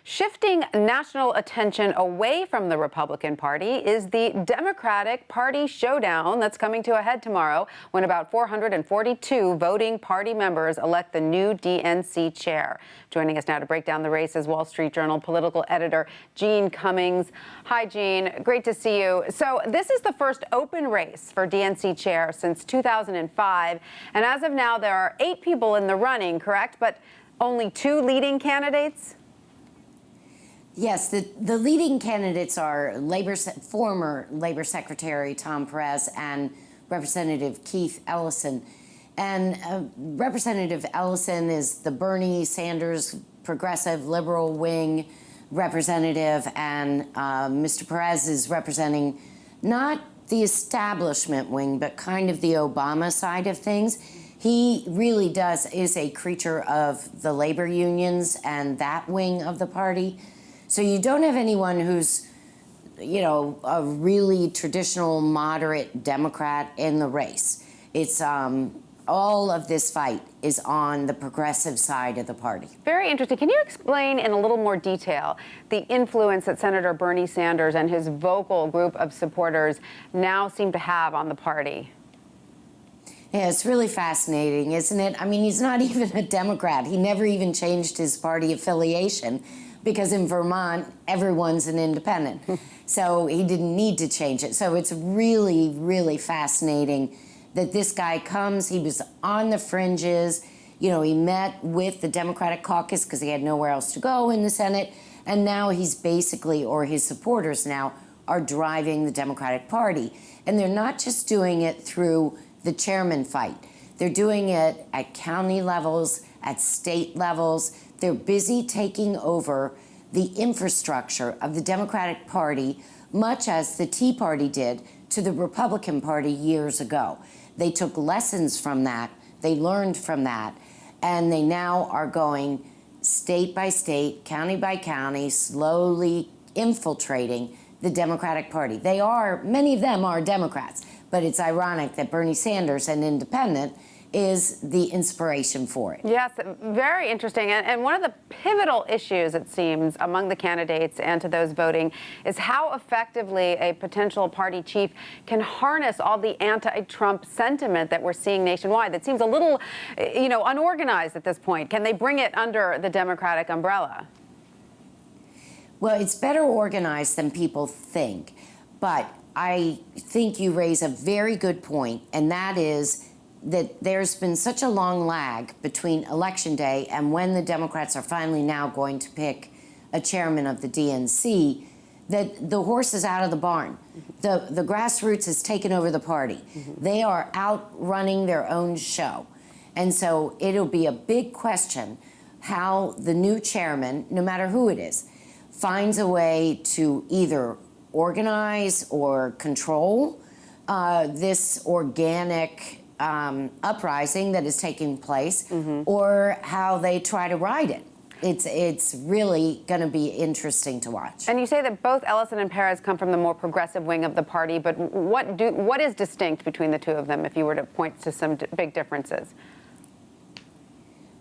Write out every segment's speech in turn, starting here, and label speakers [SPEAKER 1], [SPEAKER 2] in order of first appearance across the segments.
[SPEAKER 1] Shifting national attention away from the Republican Party is the Democratic Party showdown that's coming to a head tomorrow when about 442 voting party members elect the new DNC chair. Joining us now to break down the race is Wall Street Journal political editor Jeanne Cummings. Hi, Jeanne. Great to see you. So this is the first open race for DNC chair since 2005. And as of now, there are 8 people in the running, correct? But only 2 leading candidates?
[SPEAKER 2] Yes, the leading candidates are former Labor Secretary Tom Perez and Representative Keith Ellison. And Representative Ellison is the Bernie Sanders progressive liberal wing representative, and Mr. Perez is representing not the establishment wing, but kind of the Obama side of things. He really is a creature of the labor unions and that wing of the party. So you don't have anyone who's, a really traditional moderate Democrat in the race. It's all of this fight is on the progressive side of the party.
[SPEAKER 1] Very interesting. Can you explain in a little more detail the influence that Senator Bernie Sanders and his vocal group of supporters now seem to have on the party?
[SPEAKER 2] Yeah, it's really fascinating, isn't it? I mean, he's not even a Democrat. He never even changed his party affiliation, because in Vermont, everyone's an independent. So he didn't need to change it. So it's really, really fascinating that this guy comes. He was on the fringes. He met with the Democratic caucus because he had nowhere else to go in the Senate. And now he's basically, or his supporters now, are driving the Democratic Party. And they're not just doing it through the chairman fight. They're doing it at county levels, at state levels. They're busy taking over the infrastructure of the Democratic Party, much as the Tea Party did to the Republican Party years ago. They took lessons from that, they learned from that, and they now are going state by state, county by county, slowly infiltrating the Democratic Party. Many of them are Democrats, but it's ironic that Bernie Sanders, an independent, is the inspiration for it.
[SPEAKER 1] Yes, very interesting. And one of the pivotal issues, it seems, among the candidates and to those voting is how effectively a potential party chief can harness all the anti-Trump sentiment that we're seeing nationwide. That seems a little, unorganized at this point. Can they bring it under the Democratic umbrella?
[SPEAKER 2] Well, it's better organized than people think. But I think you raise a very good point, and that is that there's been such a long lag between Election Day and when the Democrats are finally now going to pick a chairman of the DNC, that the horse is out of the barn. The grassroots has taken over the party. They are out running their own show. And so it'll be a big question how the new chairman, no matter who it is, finds a way to either organize or control this organic uprising that is taking place, or how they try to ride it. It's really going to be interesting to watch.
[SPEAKER 1] And you say that both Ellison and Perez come from the more progressive wing of the party, but what is distinct between the two of them, if you were to point to some big differences?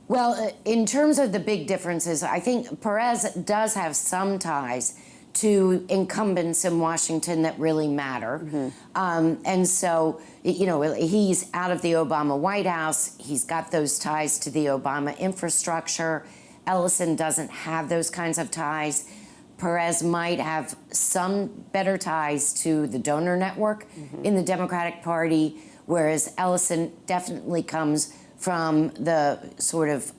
[SPEAKER 2] Well, in terms of the big differences, I think Perez does have some ties to incumbents in Washington that really matter. And so, he's out of the Obama White House. He's got those ties to the Obama infrastructure. Ellison doesn't have those kinds of ties. Perez might have some better ties to the donor network in the Democratic Party, whereas Ellison definitely comes from the sort of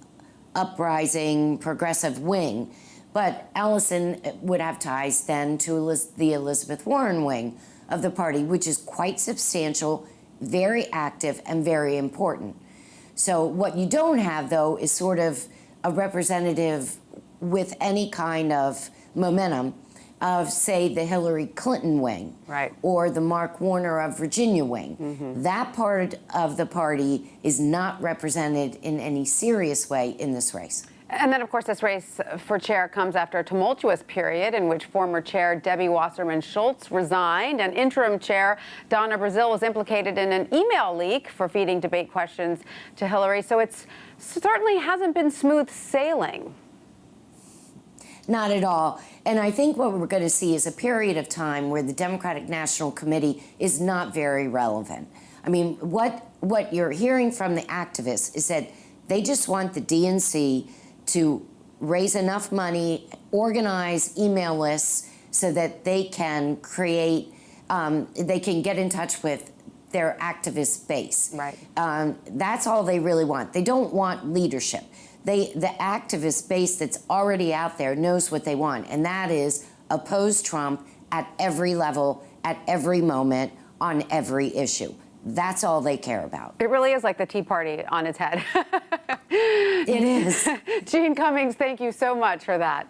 [SPEAKER 2] uprising progressive wing. But Ellison would have ties then to the Elizabeth Warren wing of the party, which is quite substantial, very active, and very important. So what you don't have, though, is sort of a representative with any kind of momentum of, say, the Hillary Clinton wing,
[SPEAKER 1] right,
[SPEAKER 2] or the Mark Warner of Virginia wing. That part of the party is not represented in any serious way in this race.
[SPEAKER 1] And then, of course, this race for chair comes after a tumultuous period in which former chair Debbie Wasserman Schultz resigned and interim chair Donna Brazile was implicated in an email leak for feeding debate questions to Hillary. So it certainly hasn't been smooth sailing.
[SPEAKER 2] Not at all. And I think what we're going to see is a period of time where the Democratic National Committee is not very relevant. I mean, what you're hearing from the activists is that they just want the DNC to raise enough money, organize email lists so that they can create, they can get in touch with their activist base.
[SPEAKER 1] Right.
[SPEAKER 2] That's all they really want. They don't want leadership. The activist base that's already out there knows what they want, and that is oppose Trump at every level, at every moment, on every issue. That's all they care about.
[SPEAKER 1] It really is like the Tea Party on its head.
[SPEAKER 2] It is.
[SPEAKER 1] Jeanne Cummings, thank you so much for that.